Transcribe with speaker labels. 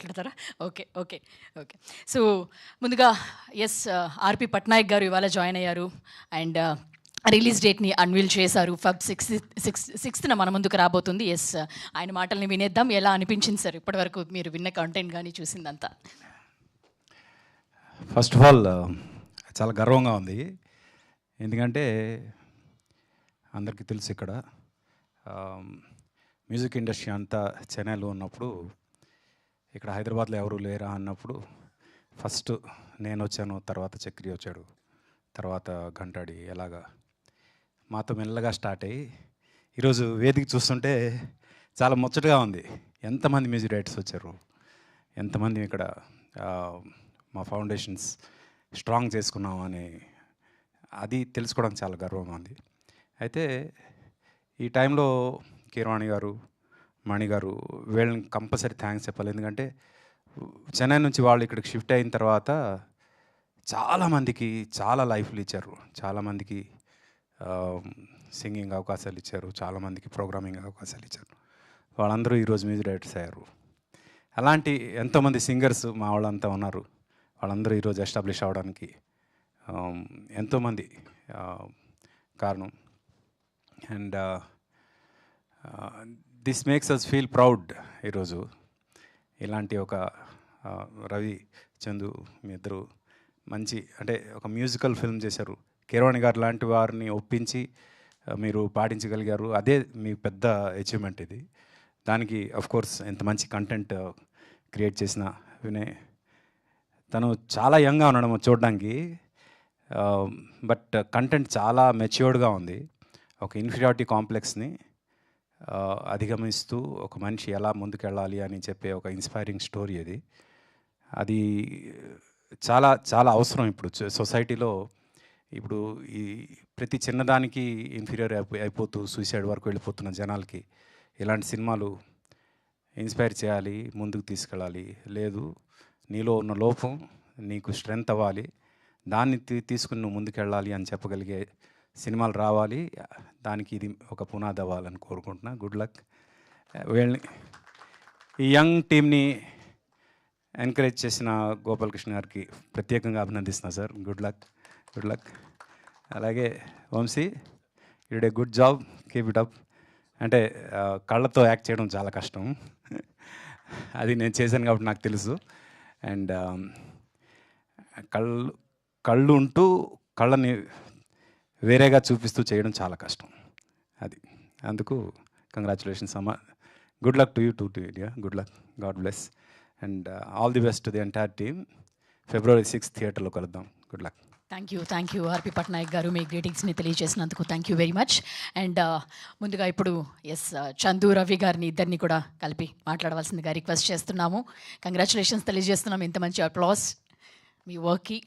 Speaker 1: మాట్లాడతారా? Okay, okay, okay. So ముందుగా yes, ఆర్పి పట్నాయక్ గారు ఇవాళ జాయిన్ అయ్యారు అండ్ రిలీజ్ డేట్ని అన్వీల్ చేశారు. ఫెబ్ 6న మన ముందుకు రాబోతుంది. ఎస్, ఆయన మాటల్ని వినేద్దాం. ఎలా అనిపించింది సార్ ఇప్పటివరకు మీరు విన్న కంటెంట్ కానీ చూసిందంతా?
Speaker 2: ఫస్ట్ ఆఫ్ ఆల్ చాలా గర్వంగా ఉంది. ఎందుకంటే అందరికీ తెలుసు ఇక్కడ మ్యూజిక్ ఇండస్ట్రీ అంతా చెన్నైలో ఉన్నప్పుడు ఇక్కడ హైదరాబాద్లో ఎవరు లేరా అన్నప్పుడు ఫస్ట్ నేను వచ్చాను, తర్వాత చక్రి వచ్చాడు, తర్వాత గంటాడి, ఎలాగా మాతో మెల్లగా స్టార్ట్ అయ్యి ఈరోజు వేదిక చూస్తుంటే చాలా ముచ్చటగా ఉంది. ఎంతమంది మ్యూజిక్ డైరెక్టర్స్ వచ్చారు, ఎంతమంది ఇక్కడ మా ఫౌండేషన్స్ స్ట్రాంగ్ చేసుకున్నాం అని అది తెలుసుకోవడానికి చాలా గర్వంగా ఉంది. అయితే ఈ టైంలో కీరవాణి గారు, మణి గారు వీళ్ళని కంపల్సరీ థ్యాంక్స్ చెప్పాలి. ఎందుకంటే చెన్నై నుంచి వాళ్ళు ఇక్కడికి షిఫ్ట్ అయిన తర్వాత చాలామందికి చాలా లైఫ్లు ఇచ్చారు, చాలామందికి సింగింగ్ అవకాశాలు ఇచ్చారు, చాలామందికి ప్రోగ్రామింగ్ అవకాశాలు ఇచ్చారు. వాళ్ళందరూ ఈరోజు మ్యూజిక్ డైరెక్టర్స్ అయ్యారు. అలాంటి ఎంతోమంది సింగర్స్ మా వాళ్ళంతా ఉన్నారు. వాళ్ళందరూ ఈరోజు ఎస్టాబ్లిష్ అవ్వడానికి ఎంతోమంది కారణం. And this makes us feel proud. ఈరోజు ఇలాంటి ఒక రవి, చందు మీ ఇద్దరు మంచి అంటే ఒక మ్యూజికల్ ఫిల్మ్ చేశారు. కీరవాణి గారు లాంటి వారిని ఒప్పించి మీరు పాటించగలిగారు. అదే మీ పెద్ద అచీవ్మెంట్ ఇది. దానికి కోర్స్ ఎంత మంచి కంటెంట్ క్రియేట్ చేసిన వినయ్, తను చాలా యంగ్గా ఉండడం చూడడానికి, బట్ కంటెంట్ చాలా మెచ్యూర్డ్గా ఉంది. ఒక ఇన్ఫీరియారిటీ కాంప్లెక్స్ని అధిగమిస్తూ ఒక మనిషి ఎలా ముందుకెళ్ళాలి అని చెప్పే ఒక ఇన్స్పైరింగ్ స్టోరీ అది. అది చాలా చాలా అవసరం ఇప్పుడు సొసైటీలో. ఇప్పుడు ఈ ప్రతి చిన్నదానికి ఇన్ఫీరియర్ అయిపోతూ సూసైడ్ వరకు వెళ్ళిపోతున్న జనాలకి ఇలాంటి సినిమాలు ఇన్స్పైర్ చేయాలి, ముందుకు తీసుకెళ్ళాలి. లేదు, నీలో ఉన్న లోపం నీకు స్ట్రెంగ్త్ అవ్వాలి, దాన్ని తీసుకుని నువ్వు ముందుకెళ్ళాలి అని చెప్పగలిగే సినిమాలు రావాలి. దానికి ఇది ఒక పునాది అవ్వాలని కోరుకుంటున్నా. Good luck. వీళ్ళని ఈ యంగ్ టీమ్ని ఎంకరేజ్ చేసిన గోపాలకృష్ణ గారికి ప్రత్యేకంగా అభినందిస్తున్నా sir. Good luck, good luck. అలాగే Vamsi, you did a good job, keep it up. అంటే కళ్ళతో యాక్ట్ చేయడం చాలా కష్టం, అది నేను చేశాను కాబట్టి నాకు తెలుసు. అండ్ కళ్ళు ఉంటూ కళ్ళని వేరేగా చూపిస్తూ చేయడం చాలా కష్టం. అది అందుకు కంగ్రాచులేషన్స్ అమ్మ. Good luck to you to India. Good luck, god bless, and all the best to the entire team. February 6th థియేటర్లో కలుద్దాం. Good luck.
Speaker 1: Thank you RP Patnaik గారు, మీ గ్రీటింగ్స్ని తెలియజేసినందుకు thank you very much. And ముందుగా ఇప్పుడు yes, Chandu, Ravi గారిని ఇద్దరిని కూడా కలిపి మాట్లాడవలసిందిగా రిక్వెస్ట్ చేస్తున్నాము. కంగ్రాచులేషన్స్ తెలియజేస్తున్నాము ఇంత మంచి అప్లాస్ మీ వర్క్కి.